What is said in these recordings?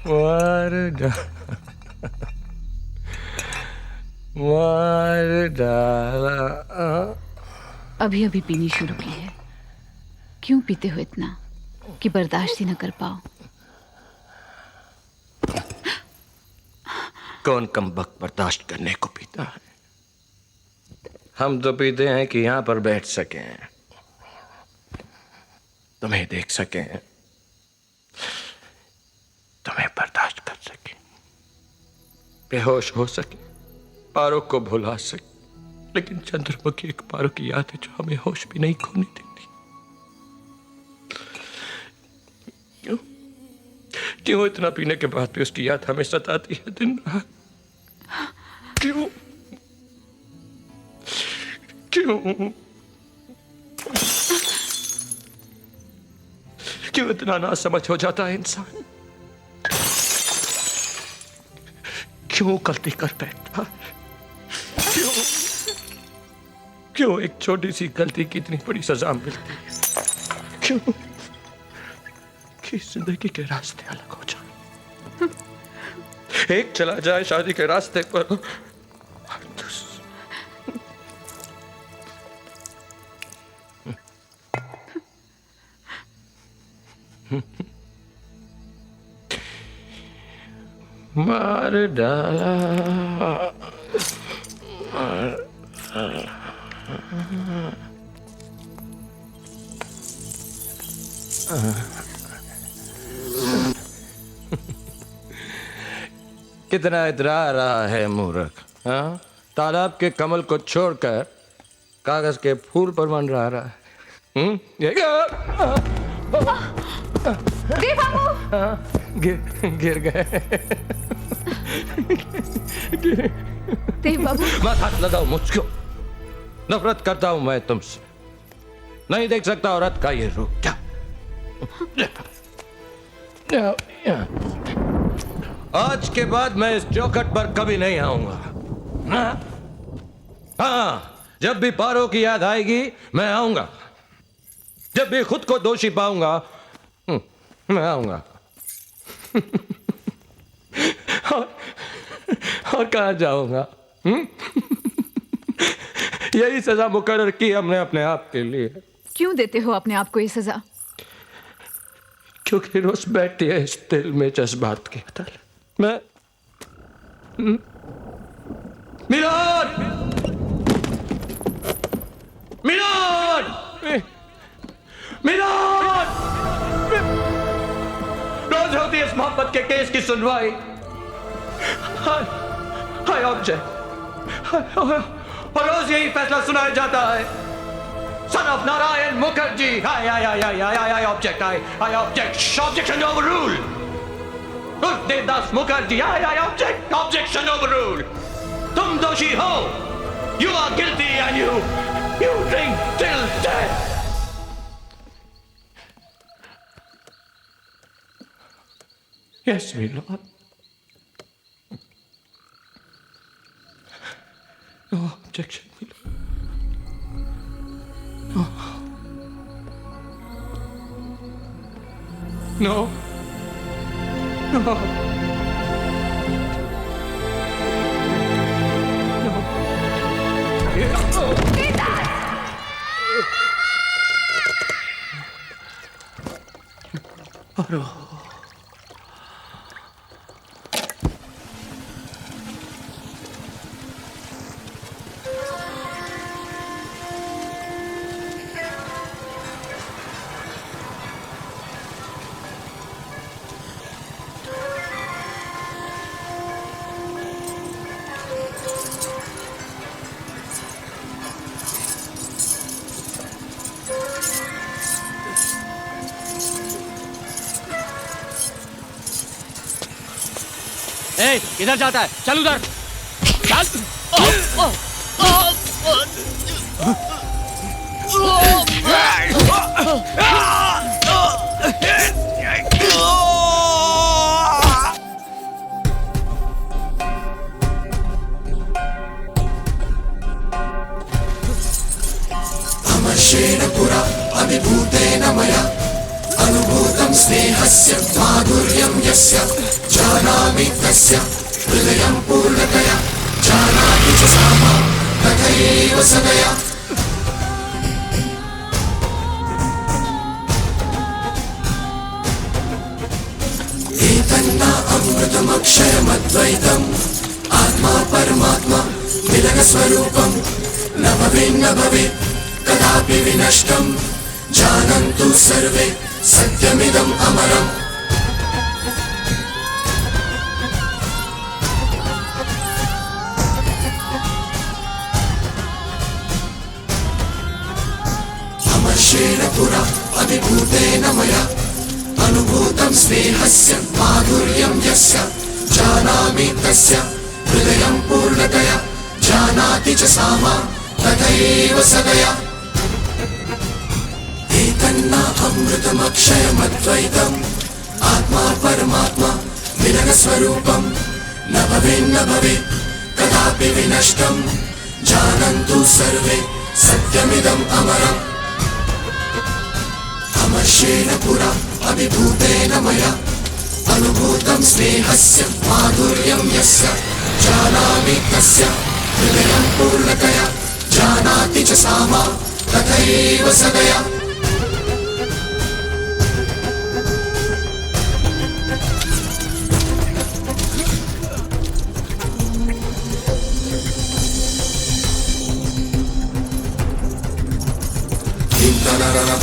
मार डाला। अभी अभी पीनी शुरू की है, क्यों पीते हो इतना कि बर्दाश्त ही न कर पाओ? कौन कमबख्त बर्दाश्त करने को पीता है? हम तो पीते हैं कि यहां पर बैठ सकें, तुम्हें देख सकें, तुम्हें बर्दाश्त कर सकें, बेहोश हो सके, पारों को भुला सके। लेकिन चंद्रमुखी एक पारों की याद है जो हमें होश भी नहीं खोने देती। क्यों क्यों इतना पीने के बाद भी उसकी याद हमें सताती है दिन रात? क्यों क्यों क्यों इतना नासमझ हो जाता है इंसान? क्यों गलती कर बैठता है? क्यों क्यों एक छोटी सी गलती की इतनी बड़ी सजा मिलती है? क्यों कि जिंदगी के रास्ते अलग हो जाए, एक चला जाए शादी के रास्ते पर, मार डाला, मार डाला। कितना इतरा रहा है मूर्ख, हाँ? तालाब के कमल को छोड़कर कागज के फूल पर मन रहा है। गिर गए। देव बाबू, मत हाथ लगाओ मुझको, नफरत करता हूं मैं तुमसे। नहीं देख सकता औरत का ये रूप क्या? आज के बाद मैं इस चौखट पर कभी नहीं आऊंगा। हाँ, जब भी पारो की याद आएगी मैं आऊंगा, जब भी खुद को दोषी पाऊंगा मैं आऊंगा। और कहां जाऊंगा? यही सजा मुकर्रर की हमने अपने आप के लिए। क्यों देते हो अपने आप को ये सजा? क्योंकि रोज बैठती है इस दिल में जज्बात की अदल। मैं मिलाद मिलाद मिलाद, रोज होती है इस मोहब्बत के केस की सुनवाई। हाय ऑब्जेक्ट, और रोज यही फैसला सुनाया जाता है, Son of Narayan Mukherjee. I object. I object. Objection overruled. Devdas Mukherjee. I object. Objection overruled. तुम दोषी हो. You are guilty and you drink till death. Yes, my lord. No objection, my lord. No. No. No. Paro. इधर जाता है, चल उधर चल। अमर्षेण पुरा अभिभूतेन मया अनुभूतं स्नेहस्य माधुर्यं यस्य जानामि तस्य हृदयं पूर्णतया जानाति च सा मां तथैव सदया एतन्ना अमृतमक्षयमद्वैतम् आत्मा परमात्मा मिलनस्वरूपं न भवेन्न भवेत् कदापि विनष्टं जानन्तु सर्वे सत्यमिदम् अमरम् अमर्षेण पुरा अभिभूतेन मया अनुभूतं स्नेहस्य माधुर्यं यस्य जानामि तस्य हृदयं पूर्णतया जानाति च सा मां तथैव सदया एतन्ना अमृतमक्षयमद्वैतम् आत्मा परमात्मा मिलनस्वरूपं न भवेन्न भवेत् कदापि विनष्टं जानन्तु सर्वे सत्यमिदम् अमरम् अमर्षेण पुरा अभिभूतेन मया अनुभूतं स्नेहस्य माधुर्यं यस्य जानामि तस्य हृदयं पूर्णतया जानाति च सा मां तथैव सदया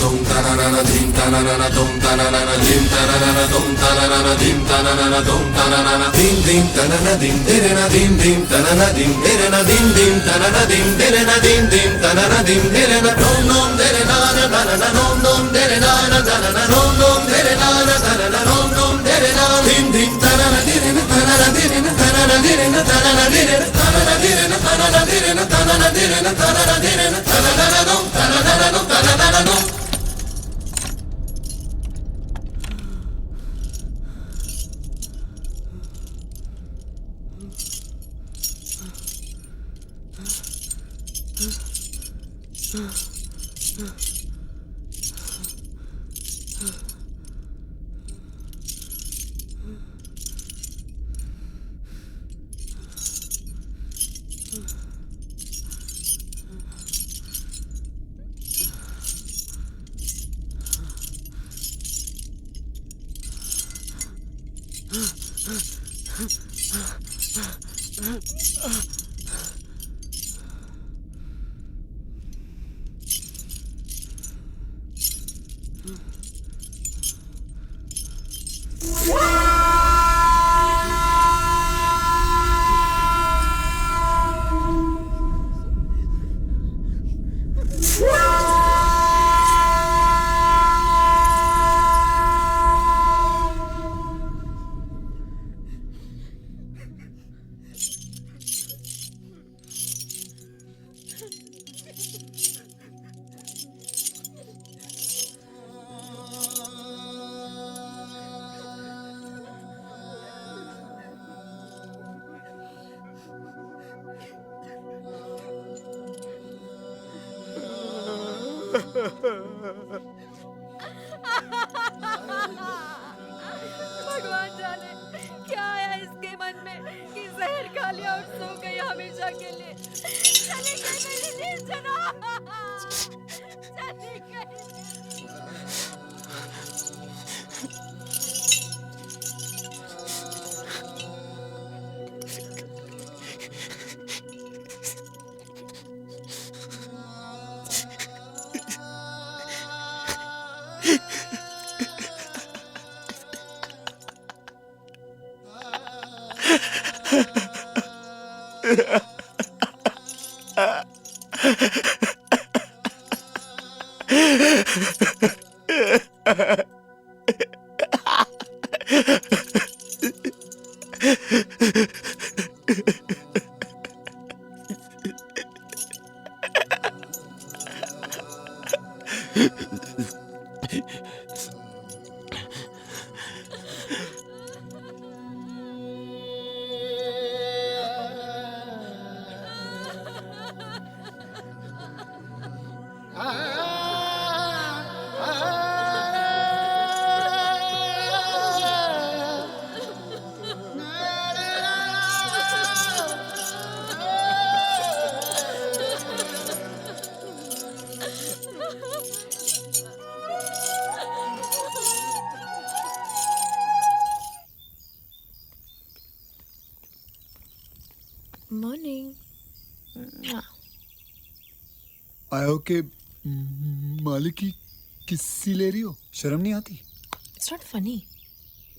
Dum tanana dim tanana dum tanana dim tanana dum tanana dim tanana dum tanana dim dim tanana dim derena dim dim tanana dim derena dim dim tanana dim derena dim dim tanana dim derena nom nom derena na na na nom nom derena na na na nom nom derena na na na nom nom derena dim dim tanana derena tanana derena tanana derena tanana derena tanana derena tanana derena tanana derena tanana derena tanana dum tanana dum tanana dum भगवान जाने क्या है इसके मन में कि जहर खा लिया और सो गई हमेशा के लिए। चली गई मेरी निर्जना, चली गई। आयो के मालिक की किस्सी ले रही हो? शर्म नहीं आती? It's not funny.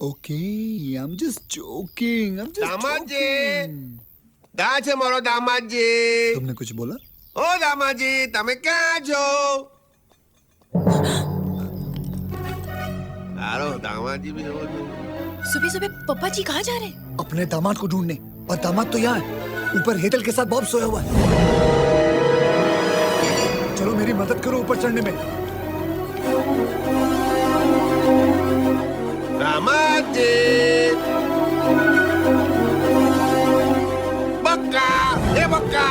Okay, I'm just joking. I'm just Damaji joking. ક્યાં છે મારો દામાજી तुमने कुछ बोला? ઓ દામાજી તમે ક્યાં છો હાલો દામાજી બી આવો છો. सुबह सुबह पापा जी कहाँ जा रहे हैं? अपने दामाद को ढूंढने, और दामाद तो यहाँ है, ऊपर हेतल के साथ बॉब सोया हुआ है. चलो मेरी मदद करो ऊपर चढ़ने में. દામાજી બક્કા એ બક્કા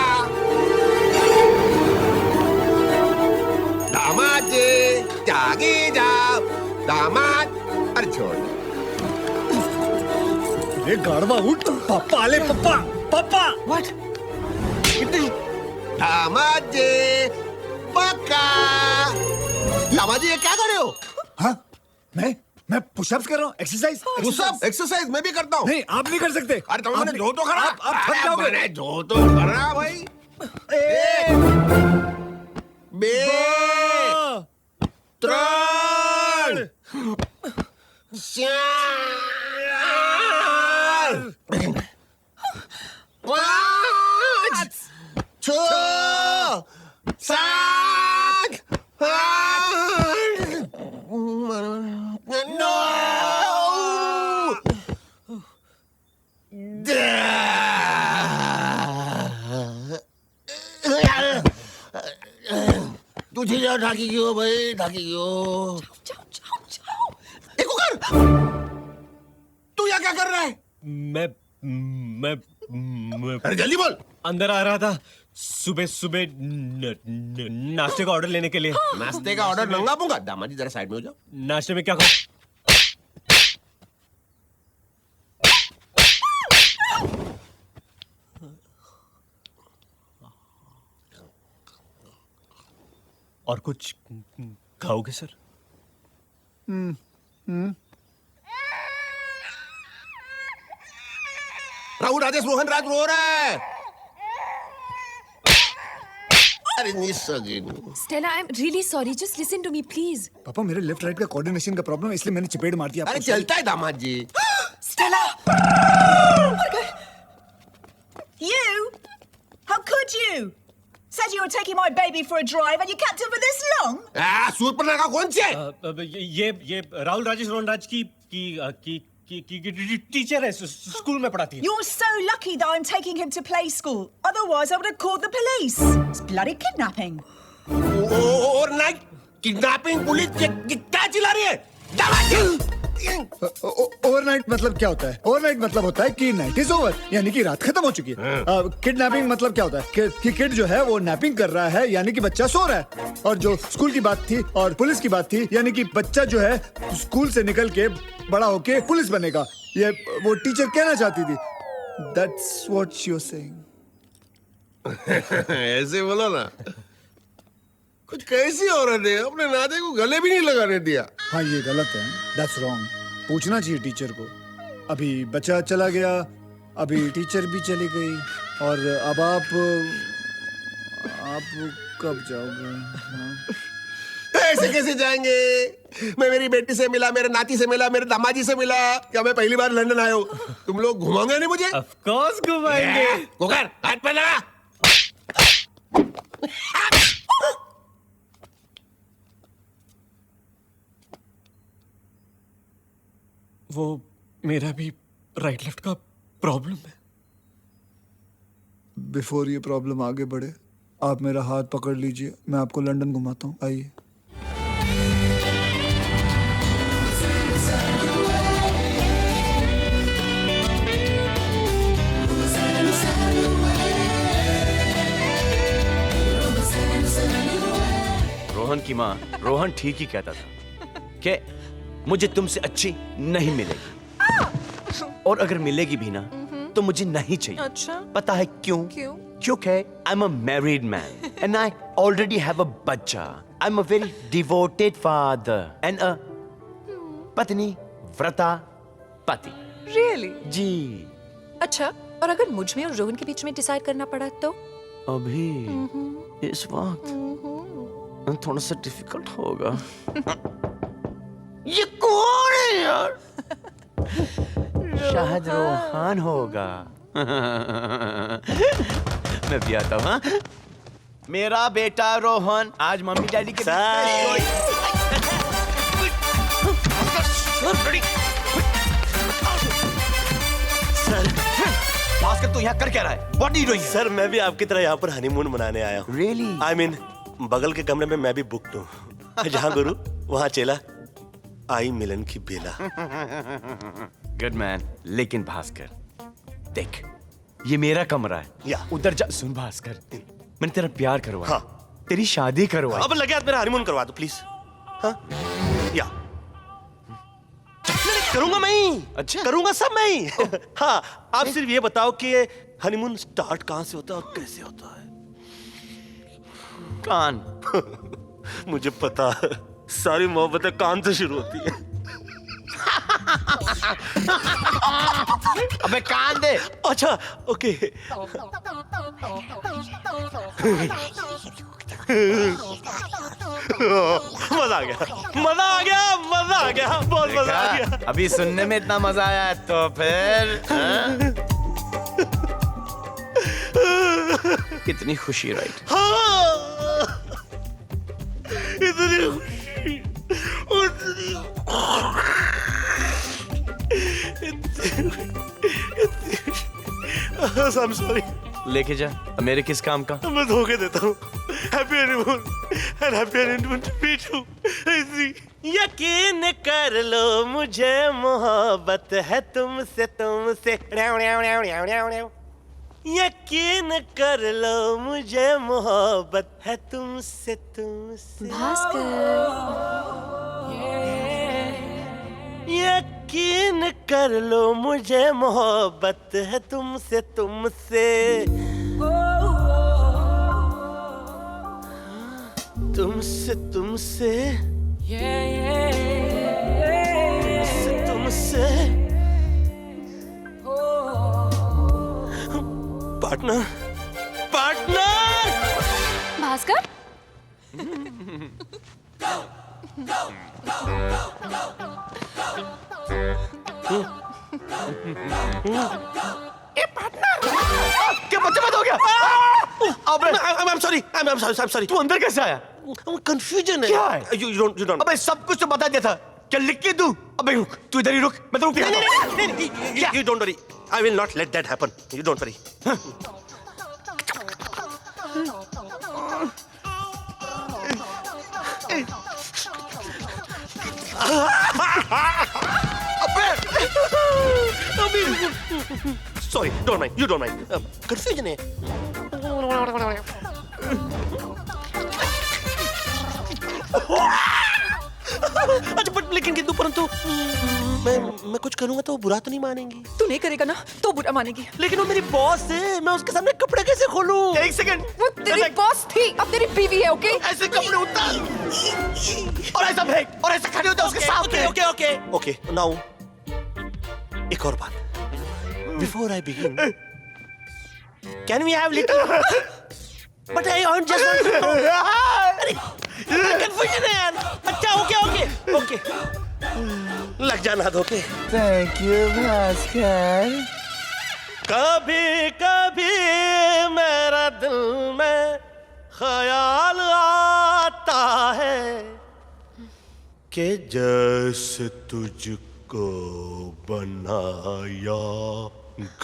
દામાજી જાગી જાઓ દામાદ અરે છોડ ये गाड़वा उठ. पापा आले, पापा पापा. What? दामाजी बक्का दामाजी ये क्या कर रहे हो हाँ, मैं पुशअप्स कर रहा हूँ. एक्सरसाइज. पुशअप एक्सरसाइज मैं भी करता हूँ नहीं, आप नहीं कर सकते. अरे तुम मैंने धो तो खरा आप थक जाओगे. मैंने धो तो खरा भाई एक बे त्रण चार पाँच छ सात आठ नौ तुझे जाओ ढाकी क्यों भाई ढाकी क्यों जाओ जाओ जाओ. देखो कर तू यहाँ क्या कर रहा है मैं अरे जल्दी बोल अंदर आ रहा था सुबह सुबह नाश्ते का ऑर्डर लेने के लिए. नाश्ते का ऑर्डर मंगा दूंगा दामाजी जरा साइड में हो जाओ नाश्ते में क्या खाऊं? और कुछ खाओगे सर? राहुल राजेश रोहन राज रो रहा है अरे निस्सगिन Stella, I'm really sorry. Just listen to me, please. पापा मेरे लेफ्ट राइट का कोऑर्डिनेशन का प्रॉब्लम है, इसलिए मैंने चपेट मार दिया. अरे चलता है दामाद जी Stella! You? How could you? Said you were taking my baby for a drive and you kept him for this long? Surpanakha कौन से ये राहुल राजेश रोहन राज की टीचर है, स्कूल में पढ़ाती है. You're so lucky that I'm taking him to play school. Otherwise, I would have called the police. It's bloody kidnapping. और night kidnapping police क्या चिल्ला रही है दामाद जी ओवरनाइट मतलब क्या होता है? ओवरनाइट मतलब होता है कि नाइट इज ओवर, यानी कि रात खत्म हो चुकी है. किडनैपिंग मतलब क्या होता है? कि किड जो है वो नैपिंग कर रहा है, यानी कि बच्चा सो रहा है. और जो स्कूल की बात थी और पुलिस की बात थी, यानी कि बच्चा जो है स्कूल से निकल के बड़ा होके पुलिस बनेगा, ये वो टीचर कहना चाहती थी. That's what she was saying. ऐसे बोलो ना कुछ कैसी औरत है अपने नाते को गले भी नहीं लगाने दिया हाँ ये गलत है. That's wrong. पूछना चाहिए टीचर को. अभी बच्चा चला गया, अभी टीचर भी चली गई, और अब आप कब जाओगे? हाँ? ऐसे कैसे जाएंगे मैं मेरी बेटी से मिला मेरे नाती से मिला मेरे दामाजी से मिला क्या मैं पहली बार लंदन आया हूँ तुम लोग घुमाओगे नहीं मुझे ऑफ कोर्स घुमाएंगे. कुकर हाथ पे लगा वो मेरा भी राइट लेफ्ट का प्रॉब्लम है. बिफोर ये प्रॉब्लम आगे बढ़े, आप मेरा हाथ पकड़ लीजिए, मैं आपको लंदन घुमाता हूँ. आइए. रोहन की माँ रोहन ठीक ही कहता था कि मुझे तुमसे अच्छी नहीं मिलेगी, और अगर मिलेगी भी ना तो मुझे नहीं चाहिए. अच्छा. पता है क्यों? क्यों? क्योंकि I am a married man and I already have a बच्चा. I am a very devoted father and a पत्नी व्रता पति. Really? जी. अच्छा, और अगर मुझ में और रोहन के बीच में डिसाइड करना पड़ा तो? अभी इस वक्त थोड़ा सा डिफिकल्ट होगा। ये कौन है यार? शायद रोहान होगा। मैं भी आता हूँ। हाँ? मेरा बेटा रोहन आज मम्मी डैडी के सर भास्कर तू यहाँ कर क्या रहा है? What are you doing here? Sir मैं भी आपकी तरह यहाँ पर हनीमून मनाने आया हूँ। Really? I mean, बगल के कमरे में मैं भी बुकड हूँ। जहाँ गुरु वहाँ चेला, आई मिलन की बेला। Good man. लेकिन भास्कर देख, ये मेरा कमरा है। या उधर जा। सुन भास्कर, मैंने तेरा प्यार करवाया। हाँ। तेरी शादी करवाई। अब लगे हाथ मेरा हनीमून करवा दो प्लीज। हाँ या करूंगा मैं ही। अच्छा करूंगा सब मैं ही। हाँ आप सिर्फ ये बताओ कि हनीमून स्टार्ट कहाँ से होता है और कैसे होता है? कान। मुझे पता है सारी मोहब्बतें कान से शुरू होती है। अबे कान दे। अच्छा ओके। मजा आ गया, मजा आ गया, मजा आ गया, बहुत मजा आ गया। अभी सुनने में इतना मजा आया तो फिर कितनी खुशी, राइट? हाँ इतनी खुशी, उतनी I'm sorry। लेके जा। मेरे किस काम का? मैं धोखे देता हूँ। Happy honeymoon and happy honeymoon to me too. यकीन कर लो मुझे मोहब्बत है तुमसे, तुमसे। यकीन कर लो मुझे मोहब्बत है तुमसे, तुमसे। यकीन कर लो मुझे मोहब्बत है तुमसे, तुमसे। तुमसे, तुमसे, तुमसे, पार्टनर, पार्टनर। भास्कर क्या बच्चा बंद हो गया? अबे I'm sorry, I'm sorry। तू अंदर कैसे आया? कंफ्यूजन है। क्या है? You don't। अबे सब कुछ तो बता दिया था। क्या लिख के दूं? अबे रुक, तू इधर ही रुक, मैं तो रुक गया। नहीं, you don't worry। I will not let that happen। You don't worry। Sorry, don't mind। You don't mind। Confusion है। अच्छा बट लेकिन किंतु परंतु मैं कुछ करूंगा तो वो बुरा तो नहीं मानेंगी? तू नहीं करेगा ना तो बुरा मानेगी। लेकिन वो मेरी बॉस है, मैं उसके सामने कपड़े कैसे खोलूं? एक सेकंड। वो तेरी बॉस थी, अब तेरी बीवी है। ओके ऐसे कपड़े उतार और ऐसा फेंक और ऐसा खड़े होते उसके सामने। ओके नाउ एक और बात। Before I begin, can we have little? But I just want to know। confusion है यार। अच्छा ओके। लग जाना धोखे। Thank you Bhaskar. कभी कभी मेरा दिल में ख्याल आता है कि जैसे तुझको बनाया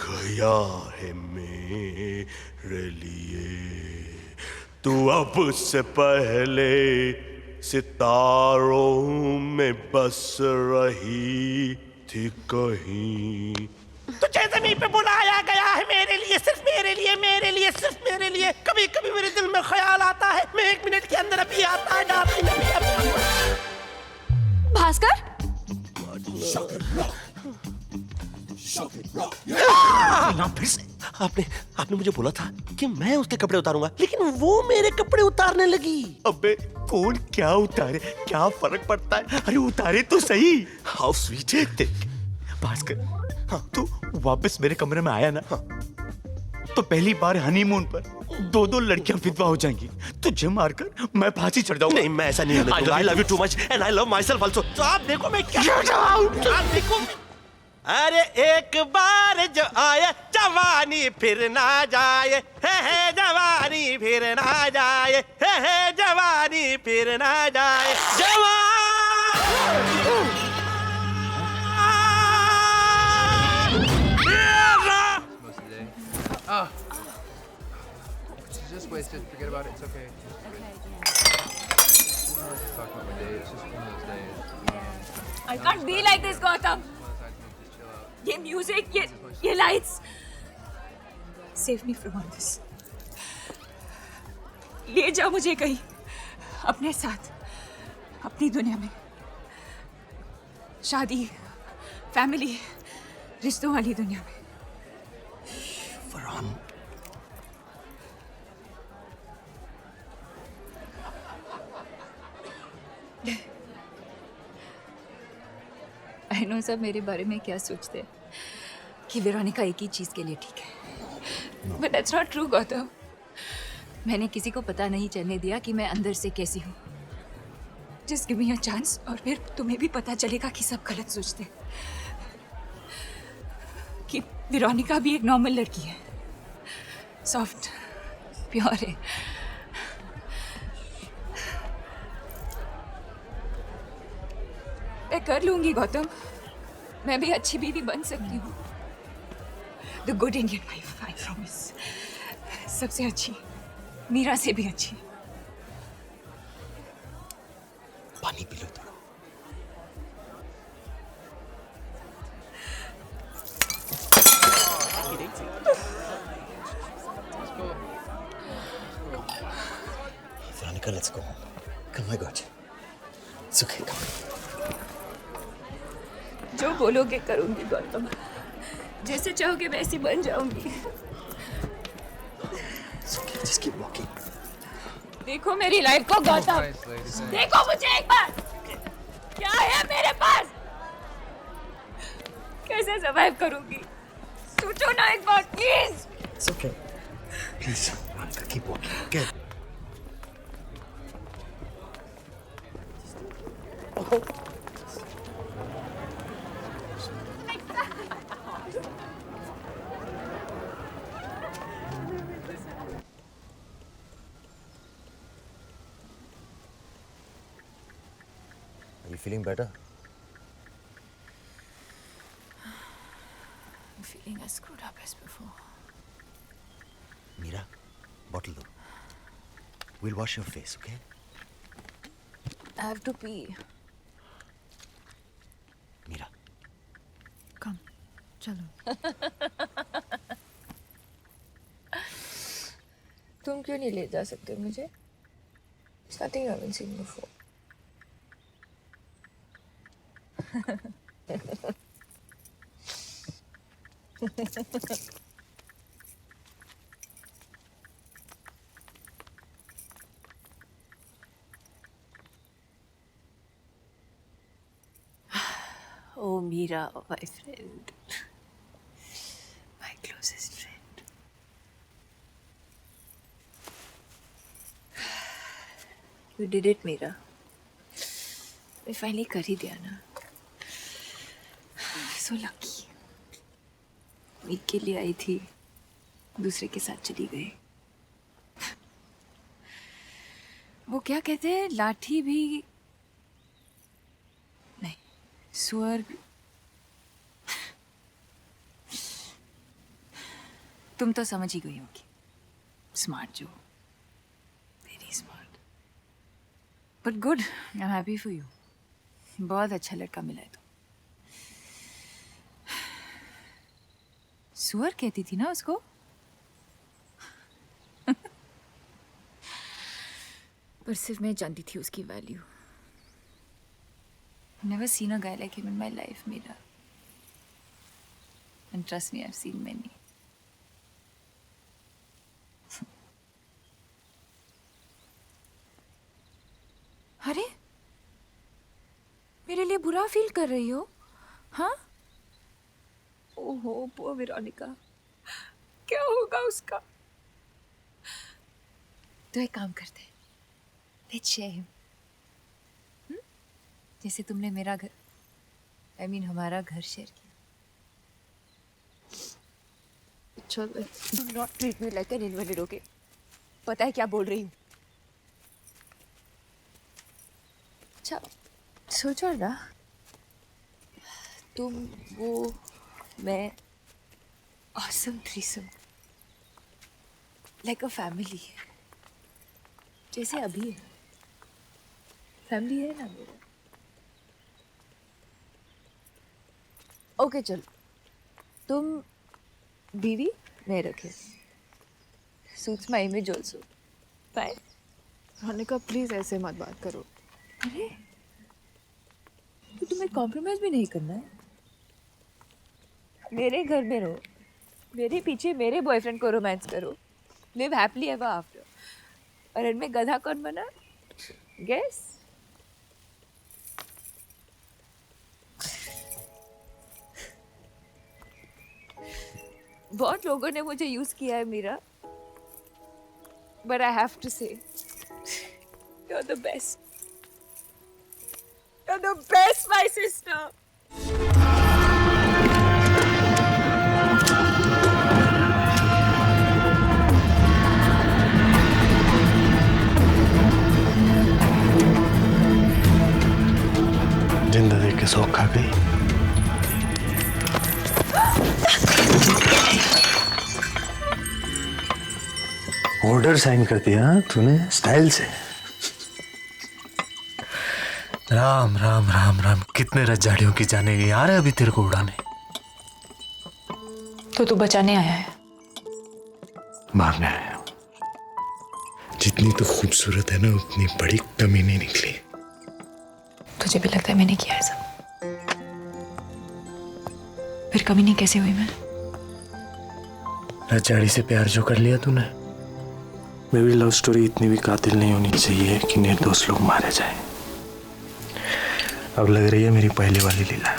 गया है मेरे लिए, तू अब से पहले सितारों में बस रही थी कहीं। तुझे जमीन पे बुलाया गया है मेरे लिए, सिर्फ मेरे लिए, मेरे लिए, सिर्फ मेरे लिए। कभी कभी मेरे दिल में ख्याल आता है, मैं 1 मिनट के अंदर अभी आता है, डार्लिंग अभी। भास्कर फिर से आपने मुझे बोला था कि मैं उसके कपड़े उतारूंगा, लेकिन वो मेरे कपड़े उतारने लगी। अबे कौन क्या उतारे, क्या फर्क पड़ता है? अरे उतारे तो सही। हाउ स्वीट है। देख भास्कर, हाँ तू वापस मेरे कमरे में आया ना, हाँ तो पहली बार हनीमून पर 2-2 लड़कियां विधवा हो जाएंगी। तुझे मारकर मैं फांसी चढ़ जाऊंगा। नहीं, मैं ऐसा नहीं होने दूंगा। I love you too much and I love myself also। तो आप देखो मैं क्या Get out! आप देखो। अरे एक बार जो आए जवानी फिर ना जाए, है जवानी फिर ना जाए, है जवानी फिर ना जाए, जवान। Oh. Just wasted. Forget about it. It's okay. Just talking about my day. It's just one of those days. I can't be like this, Gautam. ये म्यूजिक, ये lights, save me from all this. ले जाओ मुझे कहीं अपने साथ, अपनी दुनिया में। शादी, फैमिली, रिश्तों वाली दुनिया में। फरहान, आई नो सब मेरे बारे में क्या सोचते हैं कि वेरोनिका एक ही चीज़ के लिए ठीक है, but that's not true Gautam. मैंने किसी को पता नहीं चलने दिया कि मैं अंदर से कैसी हूँ। Just give me a chance और फिर तुम्हें भी पता चलेगा कि सब गलत सोचते हैं, कि वेरोनिका भी एक नॉर्मल लड़की है, सॉफ्ट, प्योर है। मैं कर लूंगी गौतम, मैं भी अच्छी बीवी बन सकती हूँ। The good Indian wife, I promise. सबसे अच्छी, मीरा से भी अच्छी। पानी पी लो थोड़ा। Veronica, let's go home. Come, my God. It's okay, come. जो बोलोगे करूंगी गौतम, जैसे चाहोगे वैसी बन जाऊंगी। It's okay, just keep walking. देखो मेरी लाइफ को गौतम, देखो मुझे एक बार, क्या है मेरे पास, कैसे सर्वाइव करूंगी, सोचो ना एक बार please. It's okay. Please, Veronica, keep walking. Okay. Are you feeling better? I'm feeling as screwed up as before. Meera, bottle do. We'll wash your face, okay? I have to pee. Meera. Come, चलो। तुम क्यों नहीं ले जा सकते मुझे? It's nothing I haven't seen before. Oh, Meera, my friend. My closest friend. You did it, Meera. मैं finally कर ही दिया ना। So lucky. वीक के लिए आई थी, दूसरे के साथ चली गई। वो क्या कहते हैं, लाठी भी नहीं, स्वर्ग। तुम तो समझ ही गई होगी। स्मार्ट जो, very smart. But good, I am happy for you. बहुत अच्छा लड़का मिला है तो। सुअर कहती थी ना उसको? पर सिर्फ मैं जानती थी उसकी value. Never seen a guy like him in my life, Meera. And trust me, I've seen many. अरे, मेरे लिए बुरा फील कर रही हो? हाँ? ओहो, poor वेरोनिका। क्या होगा उसका? तो एक काम करते, लेट्स शेयर हिम, जैसे तुमने मेरा घर, I mean हमारा घर शेयर किया. चलो. Do not treat me like an invalid, okay? पता है क्या बोल रही हूँ? अच्छा, सोचो ना, तुम, वो, मैं, awesome threesome, like a family, जैसे अभी है, family है ना मेरा. ओके चलो, तुम बीवी, मैं रखे, suits my image also, fine. Ronika please ऐसे मत बात करो. अरे तो तुम्हें कॉम्प्रोमाइज भी नहीं करना है? मेरे घर में रहो, मेरे पीछे मेरे बॉयफ्रेंड को रोमांस करो, लिव हैप्पीली एवर आफ्टर. और इनमें गधा कौन बना? गेस. बहुत लोगों ने मुझे यूज किया है Meera, but I have to say, you're the best. You're the best, my sister. जिंदा देख के शौक खा गई. ऑर्डर साइन कर दिया तूने स्टाइल से. राम राम राम राम, कितने रज्जाड़ियों की जाने गई आ रहे अभी तेरे को उड़ाने. तो तू बचाने आया है? मारने आया हूं. जितनी तो खूबसूरत है ना, उतनी बड़ी कमी नहीं निकली. तुझे भी लगता है मैंने किया है सब? फिर कमी नहीं कैसे हुई मैं? रज्जाड़ी से प्यार जो कर लिया तूने. मेरी लव स्टोरी इतनी भी कातिल नहीं होनी चाहिए कि निर्दोष लोग मारे जाएं. अब लग रही है मेरी पहले वाली लीला.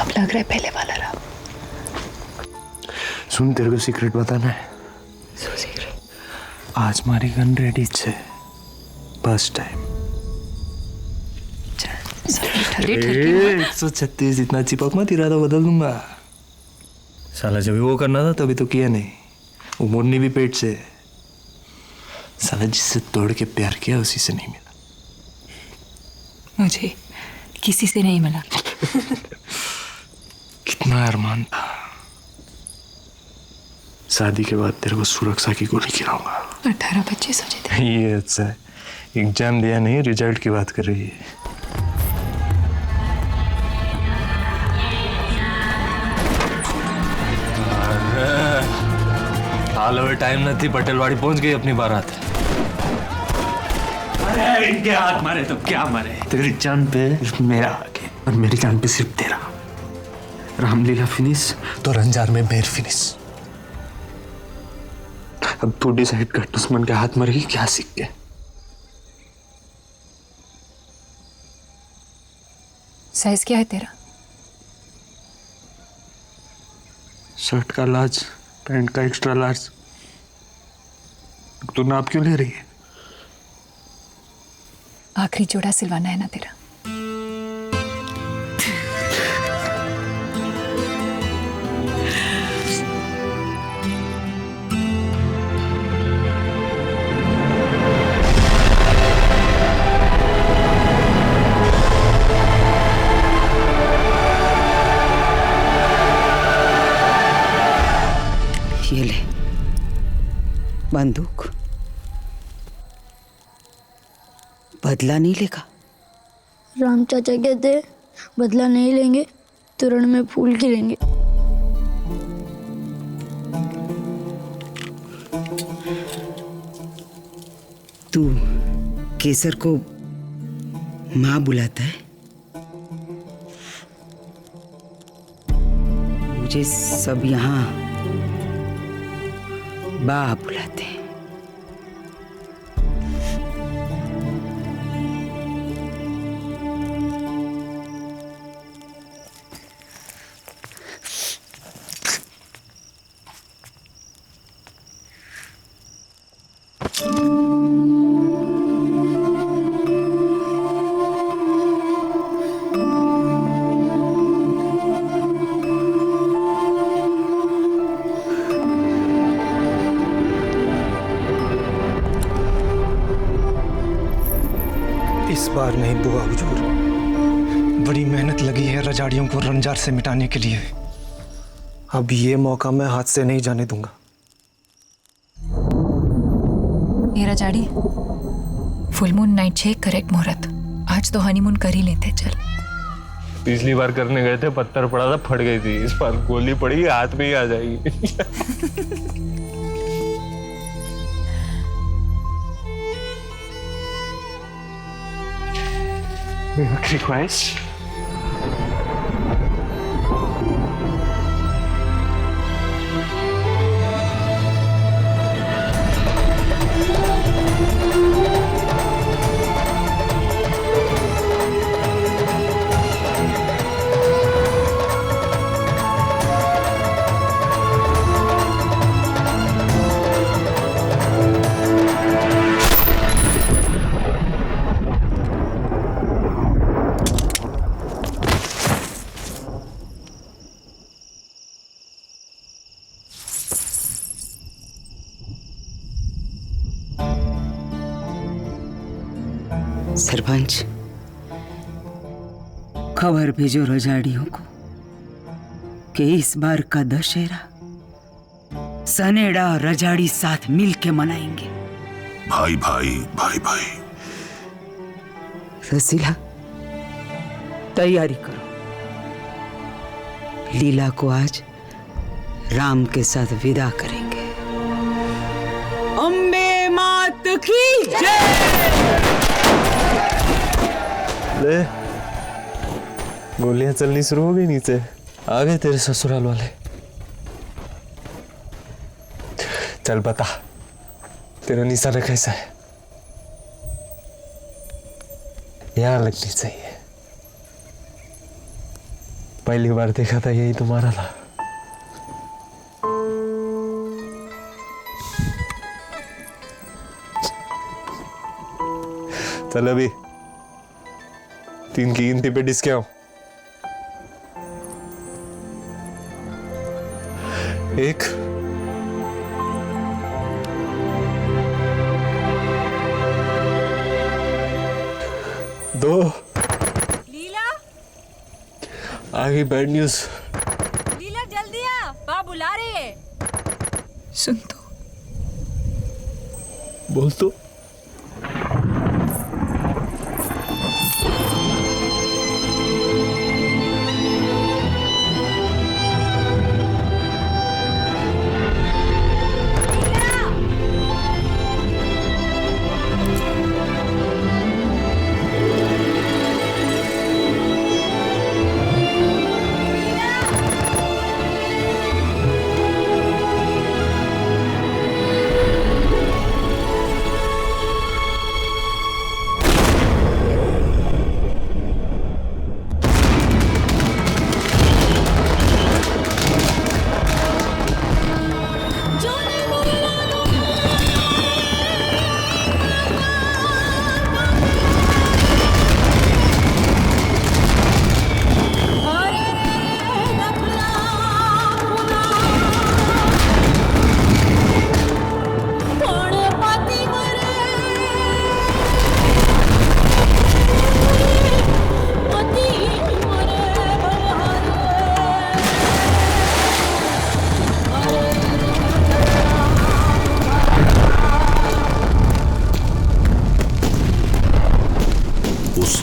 अब लग रहा है पहले वाला रहा. सुन, तेरे को सीक्रेट बताना है. So secret. आज हमारी गन रेडी है. First time. 136 इतना चिपक मत, इरादा बदल दूंगा. साला जब वो करना था तभी तो किया नहीं. वो मोरनी भी पेट से. साला जिससे तोड़ के प्यार किया उसी से नहीं मिला. मुझे किसी से नहीं मिला. कितना अरमान था. शादी के बाद तेरे को सुरक्षा की गोली गिराऊंगा. 18 बच्चे सोचे थे. ये अच्छा है. एग्जाम दिया नहीं, रिजल्ट की बात कर रही है. हाल अवे टाइम न थी, पटेलवाड़ी पहुंच गई अपनी बारात. अरे इनके हाथ मारे तो क्या मारे. तेरी जान पे सिर्फ मेरा हक है और मेरी जान पे सिर्फ तेरा. रामलीला फिनिश तो रंजार में बेर फिनिश. अब तू डिसाइड कर, दुश्मन के हाथ मरेगी क्या सीख के. साइज क्या है तेरा? शर्ट का लार्ज, पैंट का एक्स्ट्रा लार्ज. तू नाप क्यों ले रही है? आखिरी जोड़ा सिलवाना है ना तेरा. ये ले बंदूक. बदला नहीं लेगा? राम चाचा कहते बदला नहीं लेंगे तो रण में फूल खिलेंगे. तू केसर को माँ बुलाता है? मुझे सब यहाँ बा बुलाते हैं. बार नहीं बुआ हुजूर, बड़ी मेहनत लगी है रजाड़ियों को रंजार से मिटाने के लिए। अब ये मौका मैं हाथ से नहीं जाने दूंगा। ये रजाड़ी, फुल मून नाइट छे करेक्ट मुहूर्त। आज तो हनीमून कर ही लेते। चल। पिछली बार करने गए थे, पत्थर पड़ा था, फट गई थी। इस बार गोली पड़ेगी, हाथ में ही आ जाएगी। आखिरी ख्वाहिश, सरपंच, खबर भेजो रजाड़ियों को कि इस बार का दशहरा सनेड़ा और रजाड़ी साथ मिलके मनाएंगे। भाई भाई भाई भाई। रसीला, तैयारी करो। लीला को आज राम के साथ विदा करेंगे। अम्बे मात की जय। ले, गोलियां चलनी शुरू हो गई नीचे। आ गए तेरे ससुराल वाले। चल बता, तेरा निशाना कैसा है? यहाँ लगनी चाहिए। पहली बार देखा था यही तुम्हारा था। चल अभी 3 की गिनती पे डिस्के आओ। 1 2 लीला, आगे बैड न्यूज। लीला जल्दी आ, बा बुला रही है। सुन तो। बोल तो।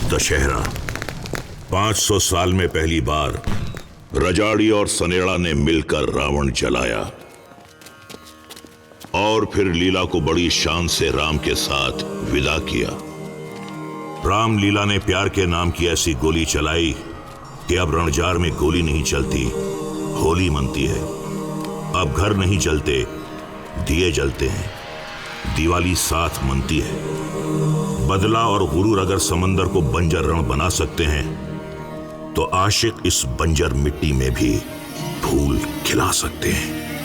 दशहरा 500 साल में पहली बार रजाड़ी और सनेड़ा ने मिलकर रावण जलाया और फिर लीला को बड़ी शान से राम के साथ विदा किया। राम लीला ने प्यार के नाम की ऐसी गोली चलाई कि अब रणजार में गोली नहीं चलती, होली मनती है। अब घर नहीं जलते, दिए जलते हैं, दिवाली साथ मनती है। बदला और गुरूर अगर समंदर को बंजर रण बना सकते हैं तो आशिक इस बंजर मिट्टी में भी फूल खिला सकते हैं।